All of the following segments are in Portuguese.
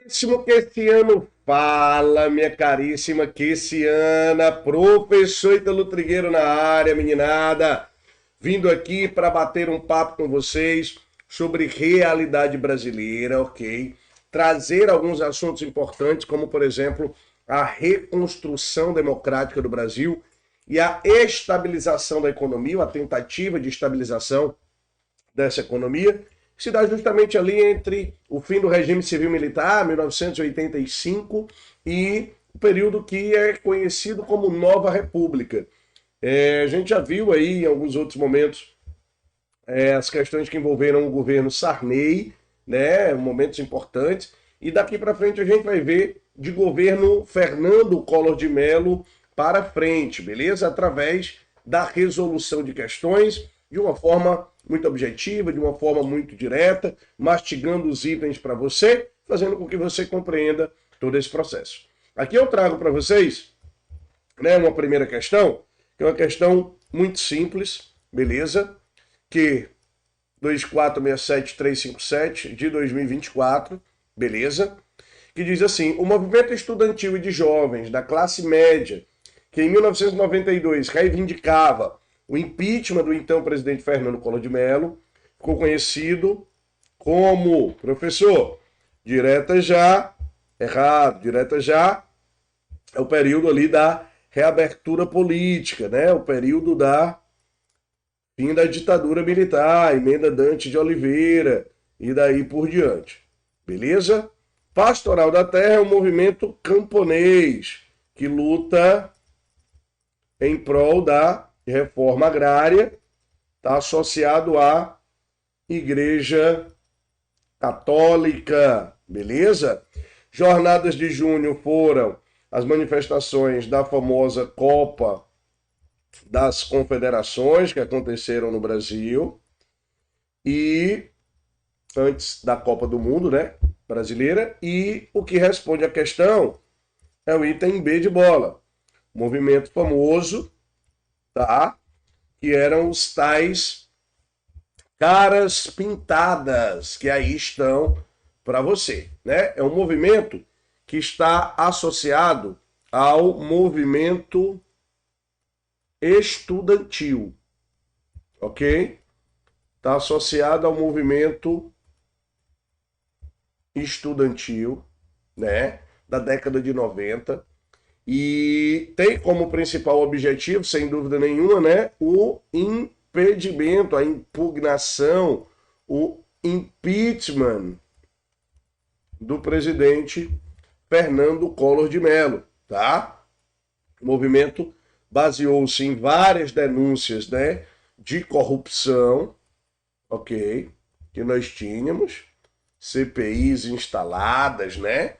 Caríssimo Queciano, fala, minha caríssima Queciana, professor Ítalo Trigueiro na área, meninada, vindo aqui para bater um papo com vocês sobre realidade brasileira, ok? Trazer alguns assuntos importantes, como, por exemplo, a reconstrução democrática do Brasil e a estabilização da economia, a tentativa de estabilização dessa economia, que se dá justamente ali entre o fim do regime civil-militar, 1985, e o período que é conhecido como Nova República. A gente já viu aí em alguns outros momentos as questões que envolveram o governo Sarney, né, momentos importantes, e daqui para frente a gente vai ver de governo Fernando Collor de Mello para frente, beleza? Através da resolução de questões de uma forma muito objetiva, de uma forma muito direta, mastigando os itens para você, fazendo com que você compreenda todo esse processo. Aqui eu trago para vocês, né, uma primeira questão, que é uma questão muito simples, beleza? Que 2467357 de 2024, beleza? Que diz assim: o movimento estudantil e de jovens da classe média, que em 1992 reivindicava o impeachment do então presidente Fernando Collor de Mello, ficou conhecido como, professor, direta já, errado, direta já, é o período ali da reabertura política, né? O período da fim da ditadura militar, emenda Dante de Oliveira e daí por diante. Beleza? Pastoral da Terra é um movimento camponês que luta em prol da reforma agrária, está associado à Igreja Católica, beleza? Jornadas de junho foram as manifestações da famosa Copa das Confederações que aconteceram no Brasil e antes da Copa do Mundo, né, brasileira, e o que responde à questão é o item B de bola. Movimento famoso, tá? Que eram os tais caras pintadas, que aí estão para você, né? É um movimento que está associado ao movimento estudantil, ok? Está associado ao movimento estudantil, né? Da década de 90. E tem como principal objetivo, sem dúvida nenhuma, né, o impedimento, a impugnação, o impeachment do presidente Fernando Collor de Mello, tá? O movimento baseou-se em várias denúncias, né, de corrupção, ok, que nós tínhamos, CPIs instaladas, né,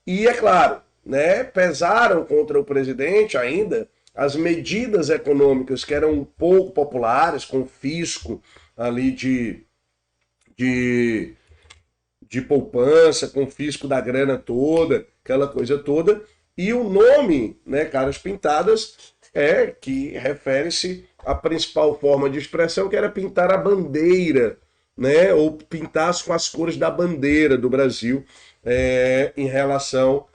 e é claro, né, pesaram contra o presidente ainda as medidas econômicas que eram um pouco populares, com fisco ali de, de poupança, com fisco da grana toda, aquela coisa toda, e o nome, né, caras pintadas, é que refere-se à principal forma de expressão, que era pintar a bandeira, né, ou pintar com as cores da bandeira do Brasil em relação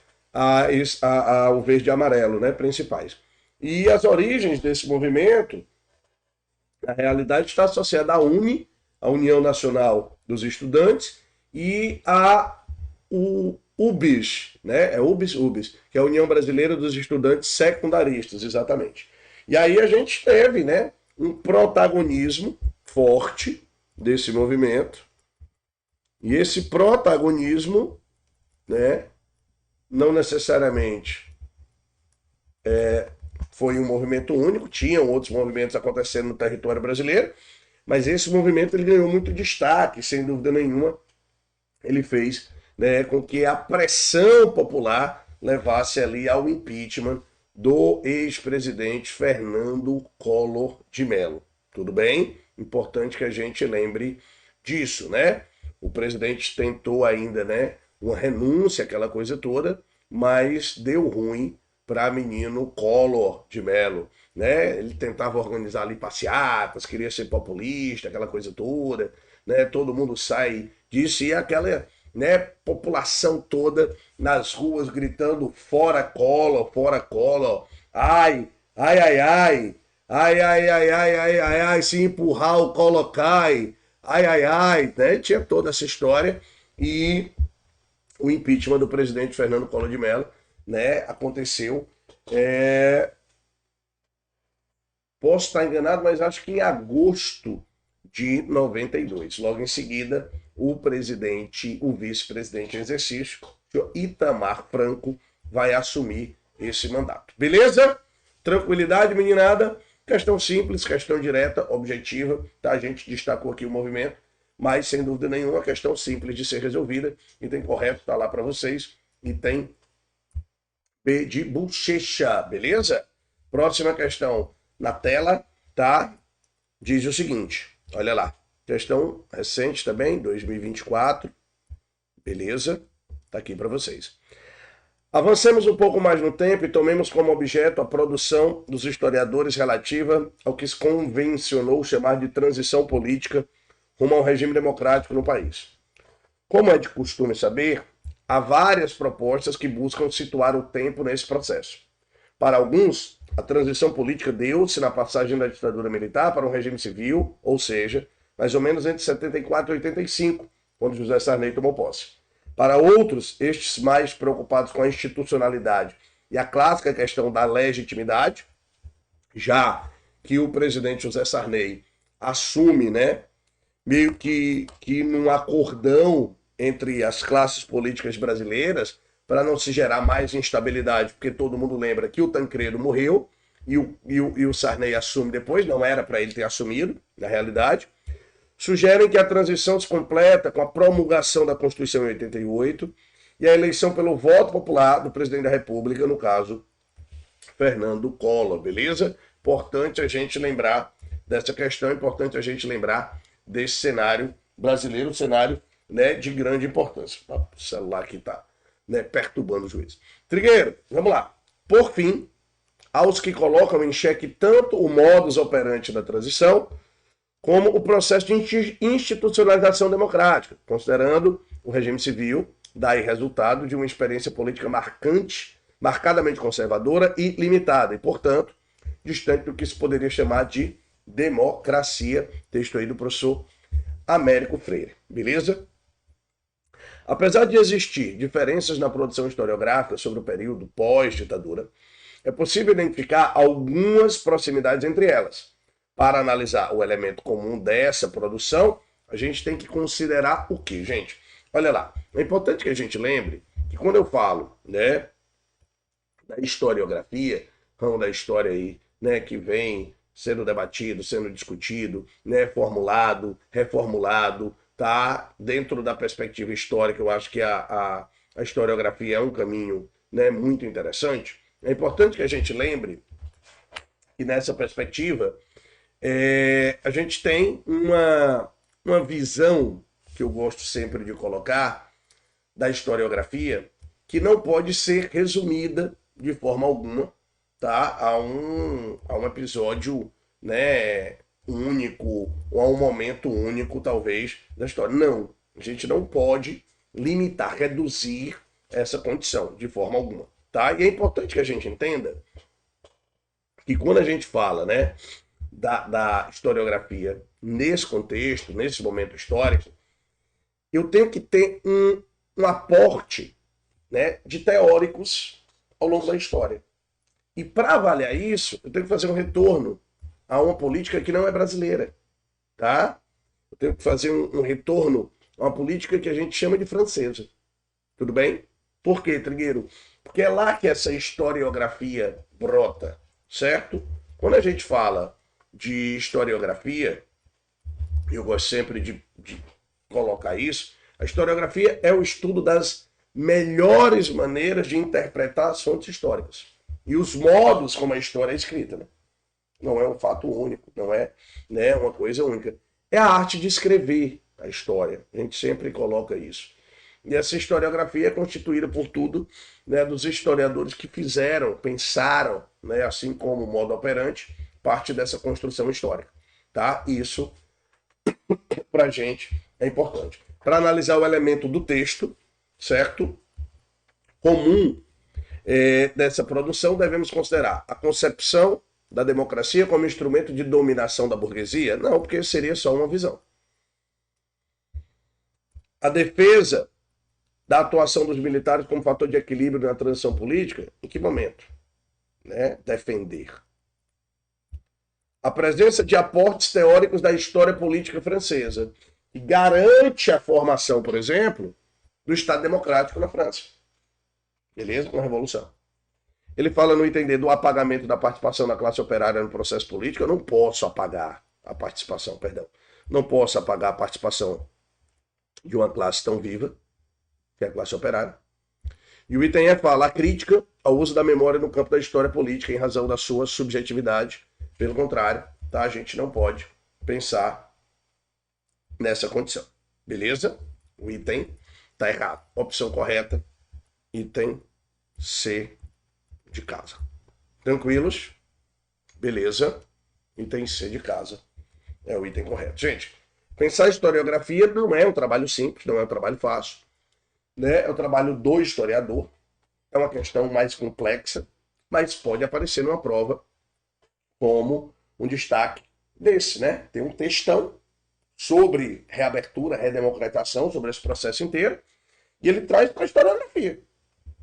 ao verde e amarelo, né, principais. E as origens desse movimento, na realidade, está associada à UNE, a União Nacional dos Estudantes, e a UBS, né? É UBS, que é a União Brasileira dos Estudantes Secundaristas, exatamente. E aí a gente teve, né, um protagonismo forte desse movimento, e esse protagonismo, né, não necessariamente foi um movimento único, tinham outros movimentos acontecendo no território brasileiro, mas esse movimento ele ganhou muito destaque, sem dúvida nenhuma, ele fez, né, com que a pressão popular levasse ali ao impeachment do ex-presidente Fernando Collor de Mello. Tudo bem? Importante que a gente lembre disso, né? O presidente tentou ainda, né, uma renúncia, aquela coisa toda, mas deu ruim para menino Collor de Mello, né? Ele tentava organizar ali passeatas, queria ser populista, aquela coisa toda, né? Todo mundo sai disso e aquela né? População toda nas ruas gritando fora Collor, ai, ai, ai, ai, ai, ai, ai, ai, ai, ai, ai, se empurrar o Collor cai, ai, né? Tinha toda essa história e o impeachment do presidente Fernando Collor de Mello, né? Aconteceu, posso estar enganado, mas acho que em agosto de 92. Logo em seguida, o vice-presidente em exercício, Itamar Franco, vai assumir esse mandato. Beleza? Tranquilidade, meninada? Questão simples, questão direta, objetiva, tá? A gente destacou aqui o movimento, mas sem dúvida nenhuma, questão simples de ser resolvida. E tem correto, tá lá para vocês. E tem B de bochecha, beleza? Próxima questão na tela, tá? Diz o seguinte, olha lá. Questão recente também, 2024. Beleza? Tá aqui para vocês. Avancemos um pouco mais no tempo e tomemos como objeto a produção dos historiadores relativa ao que se convencionou chamar de transição política rumo ao regime democrático no país. Como é de costume saber, há várias propostas que buscam situar o tempo nesse processo. Para alguns, a transição política deu-se na passagem da ditadura militar para um regime civil, ou seja, mais ou menos entre 74 e 85, quando José Sarney tomou posse. Para outros, estes mais preocupados com a institucionalidade e a clássica questão da legitimidade, já que o presidente José Sarney assume, né, meio que num acordão entre as classes políticas brasileiras, para não se gerar mais instabilidade, porque todo mundo lembra que o Tancredo morreu e o Sarney assume depois, não era para ele ter assumido, na realidade. Sugerem que a transição se completa com a promulgação da Constituição em 88 e a eleição pelo voto popular do presidente da República, no caso, Fernando Collor, beleza? Importante a gente lembrar dessa questão, importante a gente lembrar desse cenário brasileiro, cenário, né, de grande importância. O celular aqui está, né, perturbando o juiz. Trigueiro, vamos lá. Por fim, aos que colocam em xeque tanto o modus operandi da transição, como o processo de institucionalização democrática, considerando o regime civil, daí resultado de uma experiência política marcadamente conservadora e limitada, e, portanto, distante do que se poderia chamar de democracia, texto aí do professor Américo Freire, beleza? Apesar de existir diferenças na produção historiográfica sobre o período pós-ditadura, é possível identificar algumas proximidades entre elas. Para analisar o elemento comum dessa produção, a gente tem que considerar o que, gente? Olha lá, é importante que a gente lembre que quando eu falo, né, da historiografia, ramo da história aí, né, que vem sendo debatido, sendo discutido, né, formulado, reformulado, tá? Dentro da perspectiva histórica, eu acho que a historiografia é um caminho, né, muito interessante. É importante que a gente lembre que nessa perspectiva a gente tem uma visão que eu gosto sempre de colocar da historiografia que não pode ser resumida de forma alguma, tá, a um episódio, né, único ou a um momento único, talvez, da história. Não, a gente não pode limitar, reduzir essa condição de forma alguma, tá? E é importante que a gente entenda que quando a gente fala, né, da historiografia nesse contexto, nesse momento histórico, eu tenho que ter um aporte, né, de teóricos ao longo da história. E para avaliar isso, eu tenho que fazer um retorno a uma política que não é brasileira, tá? Eu tenho que fazer um retorno a uma política que a gente chama de francesa. Tudo bem? Por quê, Trigueiro? Porque é lá que essa historiografia brota, certo? Quando a gente fala de historiografia, eu gosto sempre de colocar isso, a historiografia é o estudo das melhores maneiras de interpretar as fontes históricas e os modos como a história é escrita, né? Não é um fato único, não é, né, uma coisa única. É a arte de escrever a história. A gente sempre coloca isso. E essa historiografia é constituída por tudo, né, dos historiadores que fizeram, pensaram, né, assim como o modo operante, parte dessa construção histórica. Tá? Isso, para a gente, é importante. para analisar o elemento do texto, certo? Comum dessa produção, devemos considerar a concepção da democracia como instrumento de dominação da burguesia? Não, porque seria só uma visão. A defesa da atuação dos militares como fator de equilíbrio na transição política? Em que momento? Né? Defender. A presença de aportes teóricos da história política francesa, que garante a formação, por exemplo, do Estado Democrático na França. Beleza? Com a Revolução. Ele fala no item D do apagamento da participação da classe operária no processo político. Eu não posso apagar a participação, perdão. Não posso apagar a participação de uma classe tão viva, que é a classe operária. E o item E fala a crítica ao uso da memória no campo da história política em razão da sua subjetividade. Pelo contrário, tá? A gente não pode pensar nessa condição. Beleza? O item tá errado. Opção correta, item C de casa. Tranquilos? Beleza? Item C de casa é o item correto. Gente, pensar historiografia não é um trabalho simples, não é um trabalho fácil. Né? É o trabalho do historiador. É uma questão mais complexa, mas pode aparecer numa prova como um destaque desse, né? Tem um textão sobre reabertura, redemocratização, sobre esse processo inteiro, e ele traz para a historiografia.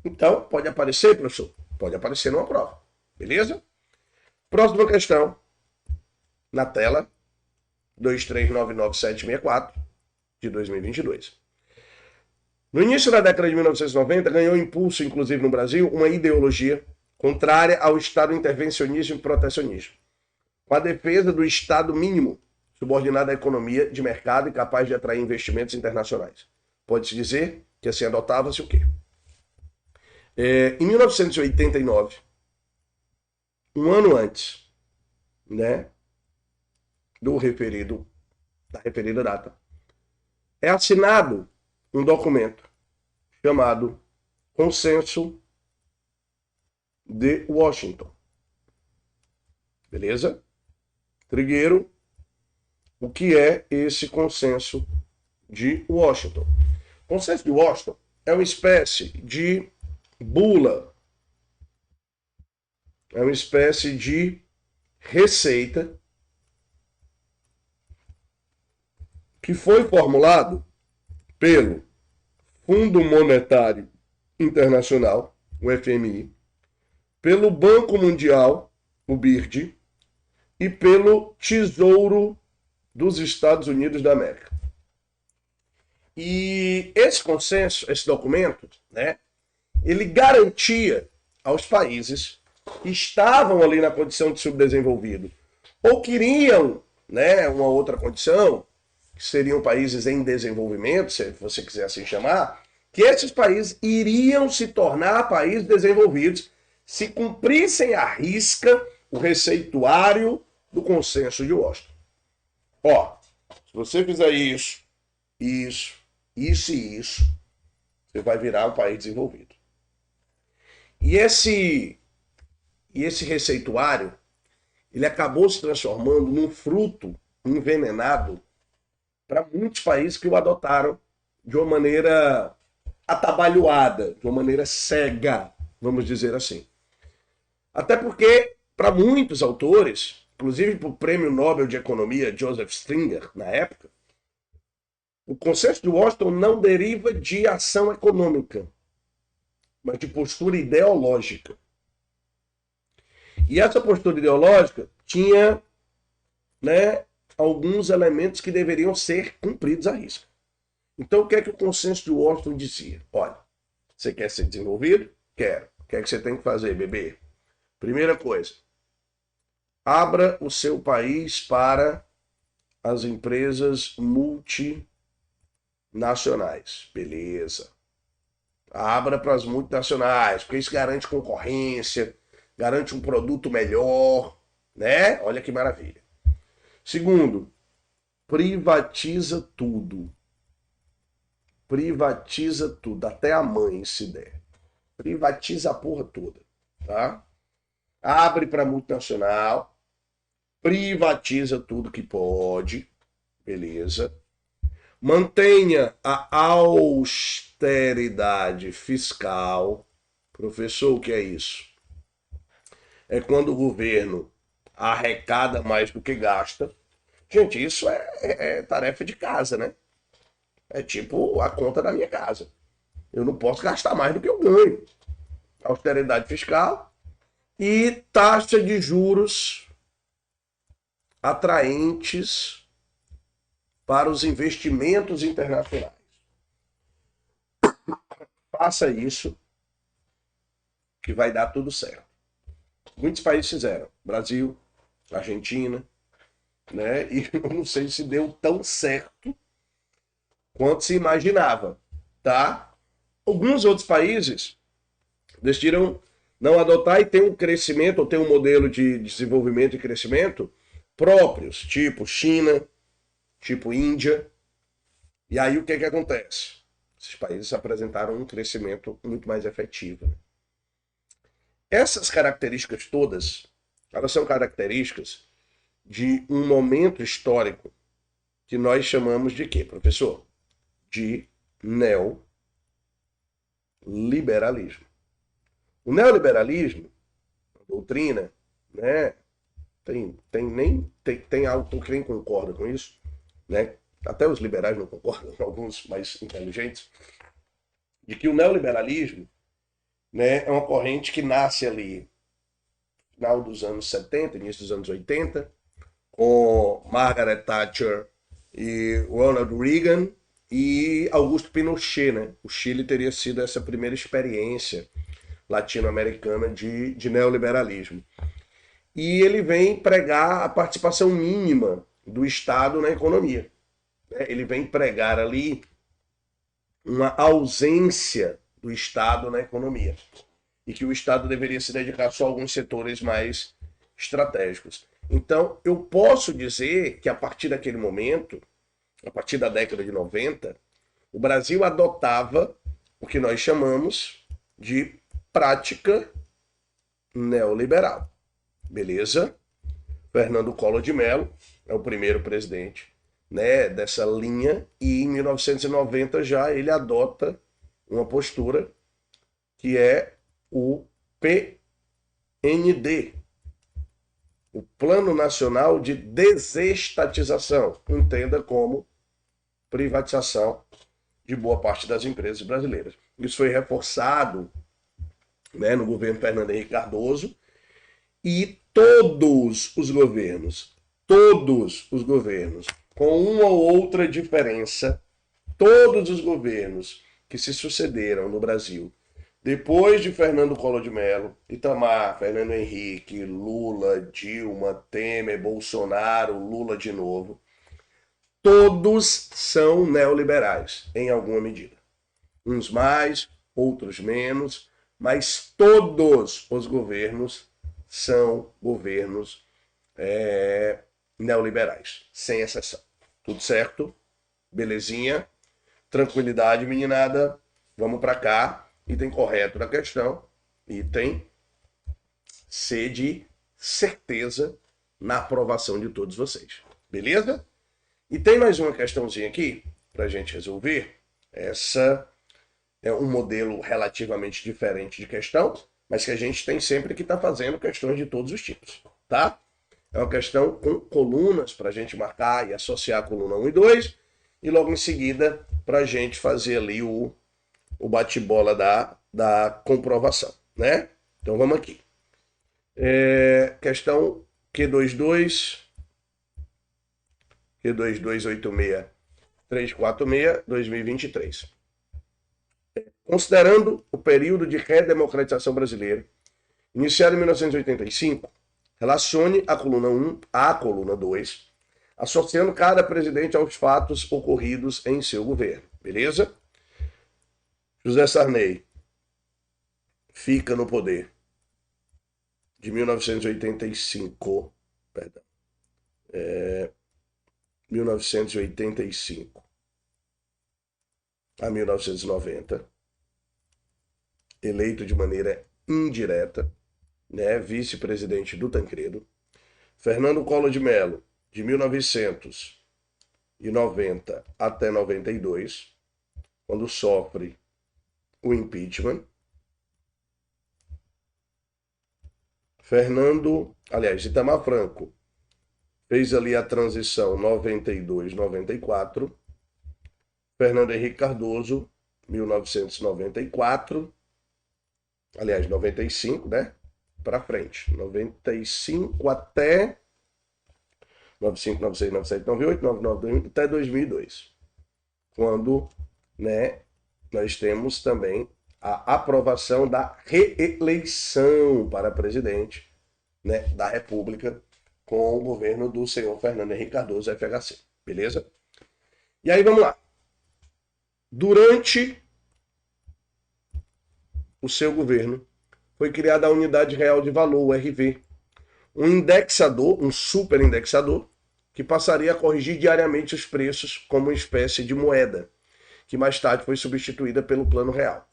Então, pode aparecer, professor? Pode aparecer numa prova. Beleza? Próxima questão. Na tela, 2399764, de 2022. No início da década de 1990, ganhou impulso, inclusive no Brasil, uma ideologia contrária ao Estado intervencionismo e protecionismo, com a defesa do Estado mínimo, subordinado à economia de mercado e capaz de atrair investimentos internacionais. Pode-se dizer que assim adotava-se o quê? Em 1989, um ano antes, né, da referida data, é assinado um documento chamado Consenso de Washington. Beleza? Trigueiro, o que é esse Consenso de Washington? O Consenso de Washington é uma espécie de bula, é uma espécie de receita que foi formulado pelo Fundo Monetário Internacional, o FMI, pelo Banco Mundial, o BIRD, e pelo Tesouro dos Estados Unidos da América. E esse consenso, esse documento, né, ele garantia aos países que estavam ali na condição de subdesenvolvido ou queriam, né, uma outra condição, que seriam países em desenvolvimento, se você quiser assim chamar, que esses países iriam se tornar países desenvolvidos se cumprissem à risca o receituário do Consenso de Washington. Ó, se você fizer isso, isso e isso, você vai virar um país desenvolvido. E esse receituário, ele acabou se transformando num fruto envenenado para muitos países que o adotaram de uma maneira atabalhoada, de uma maneira cega, vamos dizer assim. Até porque, para muitos autores, inclusive para o Prêmio Nobel de Economia Joseph Stiglitz, na época, o Consenso de Washington não deriva de ação econômica, mas de postura ideológica. E essa postura ideológica tinha, né, alguns elementos que deveriam ser cumpridos à risca. Então, o que é que o Consenso de Washington dizia? Olha, você quer ser desenvolvido? Quero. O que é que você tem que fazer, bebê? Primeira coisa, abra o seu país para as empresas multinacionais. Beleza. Abra para as multinacionais, porque isso garante concorrência, garante um produto melhor, né? Olha que maravilha. Segundo, privatiza tudo. Privatiza tudo, até a mãe, se der. Privatiza a porra toda, tá? Abre para multinacional, privatiza tudo que pode, beleza. Mantenha a austeridade fiscal. Professor, o que é isso? É quando o governo arrecada mais do que gasta. Gente, isso é tarefa de casa, né? É tipo a conta da minha casa. Eu não posso gastar mais do que eu ganho. Austeridade fiscal e taxa de juros atraentes para os investimentos internacionais. Faça isso que vai dar tudo certo. Muitos países fizeram. Brasil, Argentina, né? E eu não sei se deu tão certo quanto se imaginava, tá? Alguns outros países decidiram não adotar e ter um crescimento, ou ter um modelo de desenvolvimento e crescimento próprios, tipo China, tipo Índia. E aí o que que acontece? Esses países apresentaram um crescimento muito mais efetivo. Essas características todas, elas são características de um momento histórico que nós chamamos de quê, professor? De neoliberalismo. O neoliberalismo, a doutrina, né, tem algo que nem concorda com isso, né? Até os liberais não concordam, alguns mais inteligentes, de que o neoliberalismo, né, é uma corrente que nasce ali no final dos anos 70, início dos anos 80, com Margaret Thatcher e Ronald Reagan e Augusto Pinochet, né? O Chile teria sido essa primeira experiência latino-americana de neoliberalismo. E ele vem pregar a participação mínima do Estado na economia. Ele vem pregar ali uma ausência do Estado na economia. E que o Estado deveria se dedicar só a alguns setores mais estratégicos. Então, eu posso dizer que a partir daquele momento, a partir da década de 90, o Brasil adotava o que nós chamamos de prática neoliberal. Beleza? Fernando Collor de Mello é o primeiro presidente, né, dessa linha, e em 1990 já ele adota uma postura que é o PND, o Plano Nacional de Desestatização, entenda como privatização de boa parte das empresas brasileiras. Isso foi reforçado, né, no governo Fernando Henrique Cardoso, e todos os governos, com uma ou outra diferença, todos os governos que se sucederam no Brasil, depois de Fernando Collor de Mello, Itamar, Fernando Henrique, Lula, Dilma, Temer, Bolsonaro, Lula de novo, todos são neoliberais, em alguma medida. Uns mais, outros menos, mas todos os governos são governos neoliberais, sem exceção. Tudo certo? Belezinha? Tranquilidade, meninada? Vamos para cá. Item correto da questão. Item C de certeza na aprovação de todos vocês. Beleza? E tem mais uma questãozinha aqui para a gente resolver. Essa é um modelo relativamente diferente de questão, mas que a gente tem sempre que estar fazendo questões de todos os tipos, tá? É uma questão com colunas para a gente marcar e associar a coluna 1 e 2, e logo em seguida para a gente fazer ali o bate-bola da comprovação, né? Então vamos aqui. Questão Q2286346 2023. Considerando o período de redemocratização brasileira, iniciado em 1985, relacione a coluna 1 à coluna 2, associando cada presidente aos fatos ocorridos em seu governo. Beleza? José Sarney fica no poder de 1985, perdão, 1985 a 1990, eleito de maneira indireta, né, vice-presidente do Tancredo. Fernando Collor de Mello, de 1990 90 até 92, quando sofre o impeachment. Itamar Franco fez ali a transição 92, 94. Fernando Henrique Cardoso, 1994. 95, né? Para frente. 95 até 95, 96, 97, 98, 99, até 2002. Quando, né, nós temos também a aprovação da reeleição para presidente, né, da República com o governo do senhor Fernando Henrique Cardoso, FHC. Beleza? E aí, vamos lá. Durante o seu governo, foi criada a Unidade Real de Valor, o RV, um indexador, um superindexador, que passaria a corrigir diariamente os preços como uma espécie de moeda, que mais tarde foi substituída pelo Plano Real.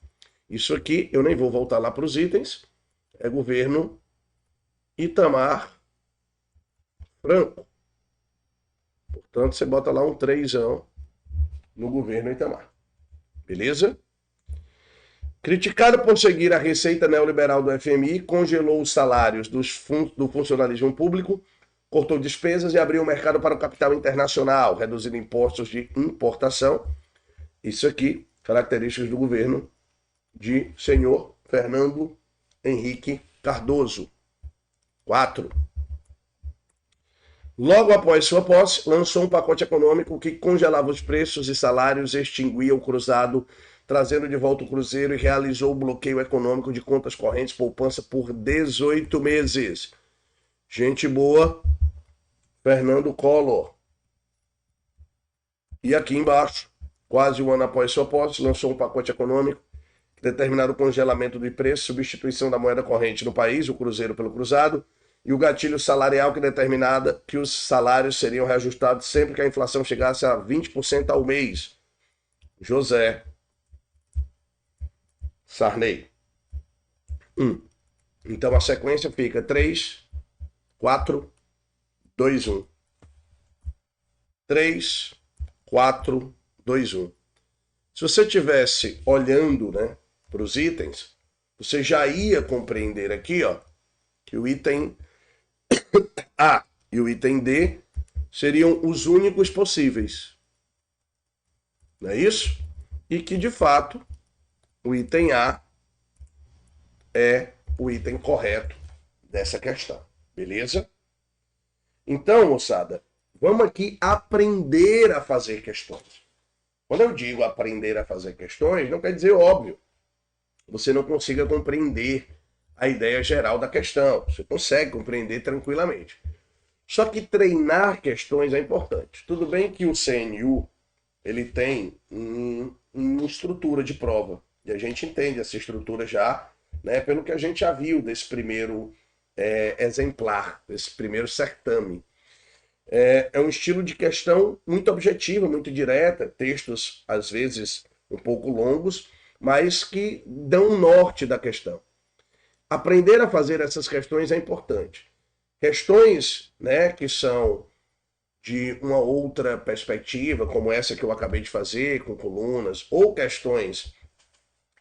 Isso aqui, eu nem vou voltar lá para os itens, é governo Itamar Franco. Portanto, você bota lá um 3 no governo Itamar. Beleza? Criticado por seguir a receita neoliberal do FMI, congelou os salários do funcionalismo público, cortou despesas e abriu o mercado para o capital internacional, reduzindo impostos de importação. Isso aqui, características do governo de senhor Fernando Henrique Cardoso. 4. Logo após sua posse, lançou um pacote econômico que congelava os preços e salários, extinguia o cruzado, trazendo de volta o Cruzeiro, e realizou o bloqueio econômico de contas correntes, poupança por 18 meses. Gente boa, Fernando Collor. E aqui embaixo, quase um ano após sua posse, lançou um pacote econômico que determinava o congelamento de preços, substituição da moeda corrente no país, o Cruzeiro pelo cruzado, e o gatilho salarial que determinava que os salários seriam reajustados sempre que a inflação chegasse a 20% ao mês. José Sarney. Então a sequência fica 3, 4, 2, 1. 3, 4, 2, 1. Se você estivesse olhando, né, para os itens, você já ia compreender aqui, ó, que o item A e o item D seriam os únicos possíveis. Não é isso? E que, de fato, o item A é o item correto dessa questão. Beleza? Então, moçada, vamos aqui aprender a fazer questões. Quando eu digo aprender a fazer questões, não quer dizer, óbvio, você não consiga compreender a ideia geral da questão. Você consegue compreender tranquilamente. Só que treinar questões é importante. Tudo bem que o CNU ele tem uma estrutura de prova. E a gente entende essa estrutura já, né, pelo que a gente já viu desse primeiro exemplar, desse primeiro certame. É um estilo de questão muito objetiva, muito direta, textos às vezes um pouco longos, mas que dão o norte da questão. Aprender a fazer essas questões é importante. Questões, né, que são de uma outra perspectiva, como essa que eu acabei de fazer, com colunas, ou questões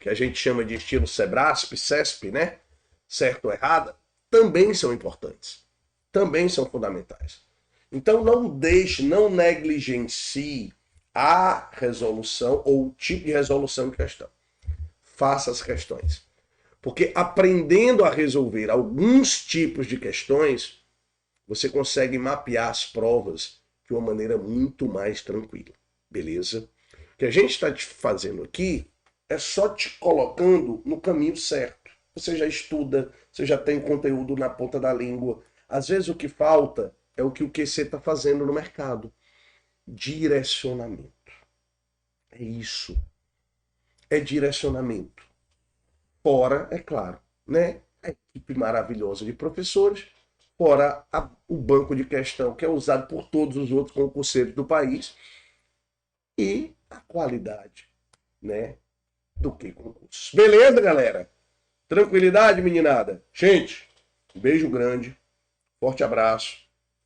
que a gente chama de estilo Sebrasp, CESP, né, certo ou errada, também são importantes, também são fundamentais. Então não negligencie a resolução ou o tipo de resolução de questão. Faça as questões. Porque aprendendo a resolver alguns tipos de questões, você consegue mapear as provas de uma maneira muito mais tranquila. Beleza? O que a gente está te fazendo aqui é só te colocando no caminho certo. Você já estuda, você já tem conteúdo na ponta da língua. Às vezes o que falta é o que o QC está fazendo no mercado. Direcionamento. É isso. É direcionamento. Fora, é claro, né, a equipe maravilhosa de professores, fora o banco de questão que é usado por todos os outros concurseiros do país e a qualidade, né, do que concursos. Beleza, galera? Tranquilidade, meninada? Gente, um beijo grande, forte abraço,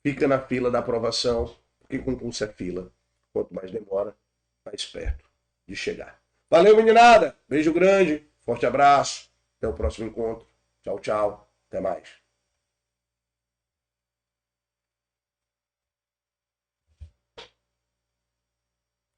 fica na fila da aprovação, porque concurso é fila. Quanto mais demora, mais perto de chegar. Valeu, meninada. Beijo grande. Forte abraço. Até o próximo encontro. Tchau, tchau. Até mais.